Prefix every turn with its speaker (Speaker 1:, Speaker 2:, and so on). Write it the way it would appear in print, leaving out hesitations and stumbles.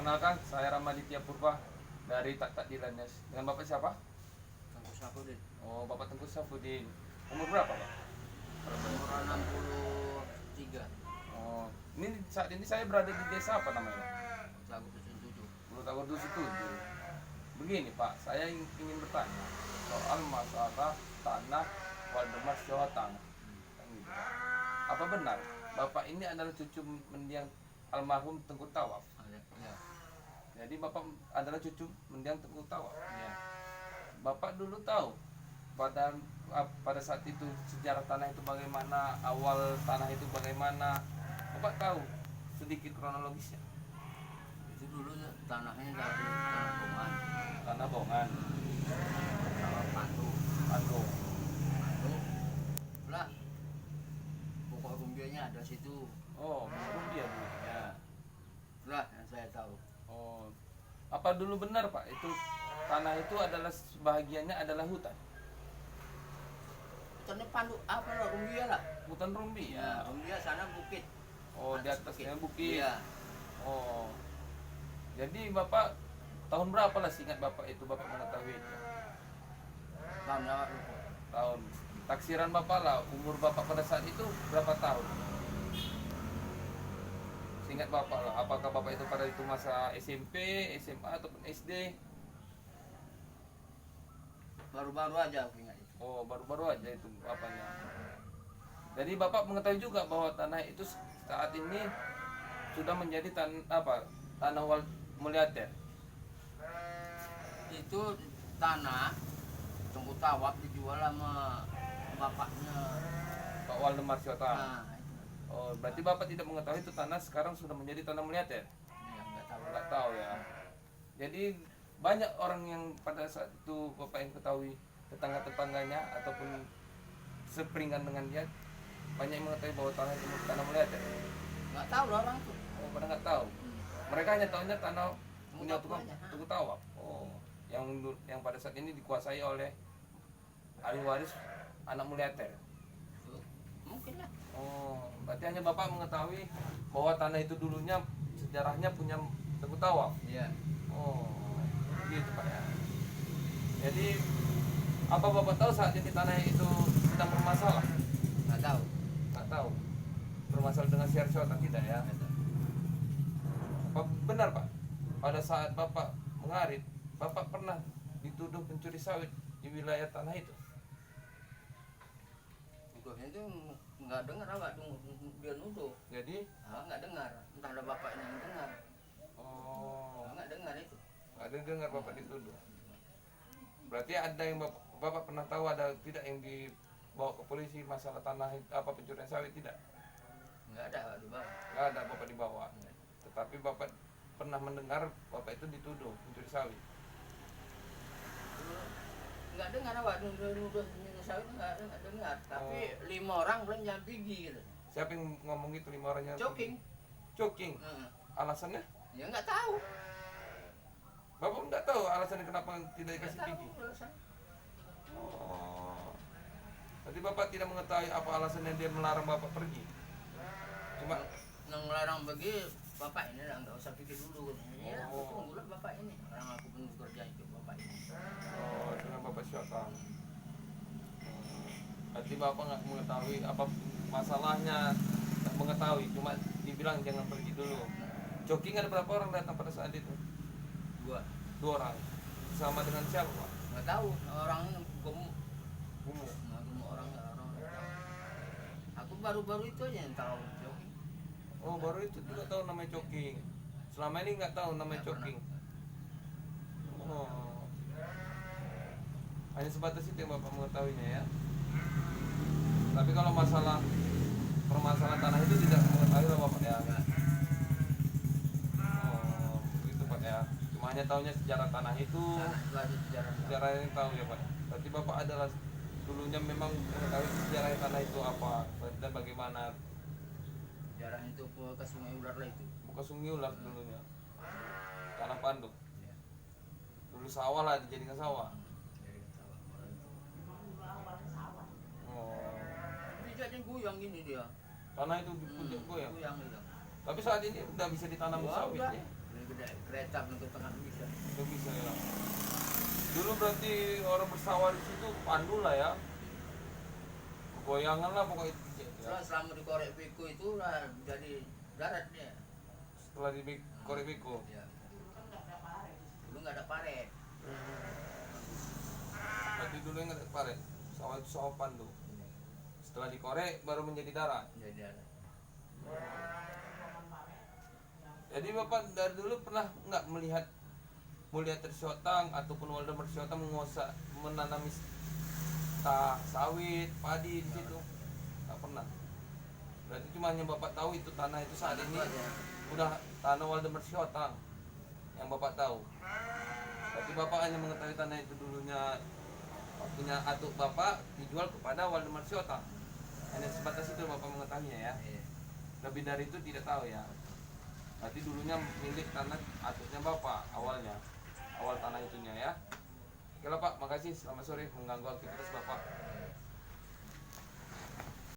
Speaker 1: Perkenalkan, saya Ramaditya Purba dari Tak Takdilan News. Dengan Bapak siapa?
Speaker 2: Tengku Safudin.
Speaker 1: Oh, Bapak Tengku Safudin. Umur berapa, Pak?
Speaker 2: Umur 63.
Speaker 1: Oh, ini saat ini saya berada di desa apa namanya, Pak?
Speaker 2: Cakup Dusun 7.
Speaker 1: Bulu Tawar Dusun 7. Begini, Pak, saya ingin bertanya soal masalah tanah Waldemar Syawatang. Kan gitu, Pak. Apa benar Bapak ini adalah cucu mendiang almarhum Tengku Tawaf?
Speaker 2: Ya.
Speaker 1: Jadi Bapak adalah cucu mendiang Tengku Tawaf.
Speaker 2: Ya.
Speaker 1: Bapak dulu tahu pada saat itu sejarah tanah itu bagaimana, awal tanah itu bagaimana, Bapak tahu sedikit kronologisnya?
Speaker 2: Itu dulu tanahnya dari tanah Bongan.
Speaker 1: Tanah Bongan,
Speaker 2: Tanah Pandu.
Speaker 1: Pandu.
Speaker 2: Pandu. Lah. Pokok rumbianya ada situ.
Speaker 1: Oh, belum dia dulu.
Speaker 2: Ya. Lah yang saya tahu.
Speaker 1: Oh, apa dulu benar Pak itu tanah itu adalah sebahagiannya adalah hutan?
Speaker 2: Tanah Pandu apa lah rumbia lah.
Speaker 1: Hutan Rumbi
Speaker 2: Ya,
Speaker 1: ya.
Speaker 2: rumbia sana bukit.
Speaker 1: Oh, di atasnya bukit.
Speaker 2: Iya.
Speaker 1: Oh, jadi Bapak tahun berapa lah seingat Bapak itu Bapak mengetahui itu?
Speaker 2: Tahun berapa lupa?
Speaker 1: Tahun taksiran Bapak lah, umur Bapak pada saat itu berapa tahun? Seingat Bapak lah, apakah Bapak itu pada itu masa SMP, SMA ataupun SD?
Speaker 2: Baru-baru aja aku ingat itu.
Speaker 1: Oh, baru-baru aja itu apanya. Jadi Bapak mengetahui juga bahwa tanah itu saat ini sudah menjadi tanah Mulyater.
Speaker 2: Itu tanah Tengku Tawaf dijual sama bapaknya.
Speaker 1: Pak Waldemar Syawatang.
Speaker 2: Nah, itu.
Speaker 1: Oh, berarti Bapak tidak mengetahui itu tanah sekarang sudah menjadi tanah Mulyater?
Speaker 2: Ya, nggak tahu.
Speaker 1: Nggak tahu ya. Jadi banyak orang yang pada saat itu Bapak yang ketahui, tetangga-tetangganya ataupun seperingan dengan dia, banyak yang mengetahui bahwa tanah itu tanah Mulyater.
Speaker 2: Nggak tahu lah orang tuh.
Speaker 1: Oh, pada nggak tahu. Mereka hanya tahunya tanah punya
Speaker 2: Tengku aja, ha.
Speaker 1: Tengku Tawaf. Oh, yang pada saat ini dikuasai oleh ahli waris anak Mulyater.
Speaker 2: Mungkin lah.
Speaker 1: Oh, berarti hanya Bapak mengetahui bahwa tanah itu dulunya sejarahnya punya Tengku Tawaf.
Speaker 2: Iya.
Speaker 1: Oh, gitu Pak ya. Jadi apa Bapak tahu saat ini tanah itu sedang bermasalah?
Speaker 2: Nggak tahu.
Speaker 1: Nggak tahu. Bermasalah dengan share atau tidak ya?
Speaker 2: Nggak tahu.
Speaker 1: Apa benar Pak? Pada saat Bapak mengarit, Bapak pernah dituduh pencuri sawit di wilayah tanah itu?
Speaker 2: Nuduhnya itu nggak dengar apa dia nuduh.
Speaker 1: Jadi,
Speaker 2: Nggak dengar. Entah ada bapaknya yang dengar.
Speaker 1: oh,
Speaker 2: Nggak dengar itu.
Speaker 1: ada dengar Bapak dituduh. Berarti ada yang Bapak pernah tahu ada tidak yang dibawa ke polisi masalah tanah apa pencurian sawit tidak?
Speaker 2: Nggak ada di bawah.
Speaker 1: Nggak ada Bapak dibawa. Tetapi Bapak pernah mendengar Bapak itu dituduh pencuri sawit.
Speaker 2: Nggak dengar apa nuduh sawit nggak dengar. Tapi 5 orang belum jangan pergi gitu.
Speaker 1: Siapa yang ngomong itu 5 orangnya?
Speaker 2: Joking.
Speaker 1: Joking.
Speaker 2: Heeh.
Speaker 1: Alasannya?
Speaker 2: Ya nggak tahu.
Speaker 1: Bapak nggak tahu alasannya kenapa tidak
Speaker 2: Nggak
Speaker 1: dikasih
Speaker 2: tahu
Speaker 1: pergi.
Speaker 2: alasan.
Speaker 1: Oh. Berarti Bapak tidak mengetahui apa alasannya dia melarang Bapak pergi. Cuma
Speaker 2: Yang ngelarang pergi bapak ini lah, nggak usah pikir dulu. Ya,
Speaker 1: Oh.
Speaker 2: tunggulah bapak ini. Orang aku pun bekerja itu bapak ini.
Speaker 1: dengan Bapak Syawatang. Berarti Bapak nggak mengetahui apa masalahnya, nggak mengetahui, cuma dibilang jangan pergi dulu. Jogging ada berapa orang datang pada saat itu?
Speaker 2: 2.
Speaker 1: 2 orang. Sama dengan siapa Pak?
Speaker 2: Nggak tahu orang gemuk.
Speaker 1: Gumu.
Speaker 2: Nah, gemuk orang nggak orang. Aku baru-baru itu aja yang tahu jogging.
Speaker 1: Oh, baru itu juga tahu namanya jogging. Selama ini nggak tahu namanya
Speaker 2: Nggak
Speaker 1: jogging.
Speaker 2: pernah.
Speaker 1: Oh. Hanya sebatas itu yang Bapak mengetahuinya ya. Tapi kalau masalah permasalahan tanah itu tidak mengetahui lah Bapak ya.
Speaker 2: Nggak.
Speaker 1: Oh, begitu Pak ya. Cuma hanya tahunya sejarah tanah itu,
Speaker 2: Tanah itu aja sejarah.
Speaker 1: sejarah yang tahu ya Pak. Berarti Bapak adalah dulunya memang mengetahui sejarah tanah itu apa dan bagaimana.
Speaker 2: Sejarah itu ke Sungai Ular lah itu.
Speaker 1: Buka Sungai Ular dulunya. Tanah Pandu.
Speaker 2: Ya.
Speaker 1: Dulu sawah lah dijadikan sawah.
Speaker 2: Jadi tahu.
Speaker 1: Oh.
Speaker 2: Jadi goyang gini dia.
Speaker 1: Tanah itu dipujuk goyang.
Speaker 2: Goyang gitu.
Speaker 1: Tapi saat ini udah bisa ditanam
Speaker 2: Wah,
Speaker 1: sawit
Speaker 2: udah.
Speaker 1: ya.
Speaker 2: Ini gede naik kereta ke tengah bisa.
Speaker 1: Nggak bisa ya. Dulu berarti orang bersawah di situ pandu lah ya. Goyangan lah pokoknya itu ya.
Speaker 2: Setelah selama di Korek Piko itu lah jadi darat dia.
Speaker 1: Setelah di Korek Beko.
Speaker 2: Ya. Dulu nggak ada paret.
Speaker 1: Berarti dulu yang ada paret. Sawah itu sawah pandu. Setelah dikorek baru menjadi darat.
Speaker 2: Jadi darat.
Speaker 1: Jadi Bapak dari dulu pernah nggak melihat Mulia Trisyotang ataupun Waldemar Trisyotang menanami sawit, padi di situ? Nggak pernah. Berarti cuma hanya Bapak tahu itu tanah itu saat ini udah tanah Waldemar Trisyotang yang Bapak tahu. Berarti Bapak hanya mengetahui tanah itu dulunya waktunya atuk Bapak dijual kepada Waldemar Trisyotang. Hanya sebatas itu Bapak mengetahuinya ya.
Speaker 2: Iya.
Speaker 1: Lebih dari itu tidak tahu ya. Berarti dulunya milik tanah atuknya Bapak awalnya. Awal tanah itunya ya. Oke lah Pak, makasih. Selamat sore mengganggu aktivitas Bapak.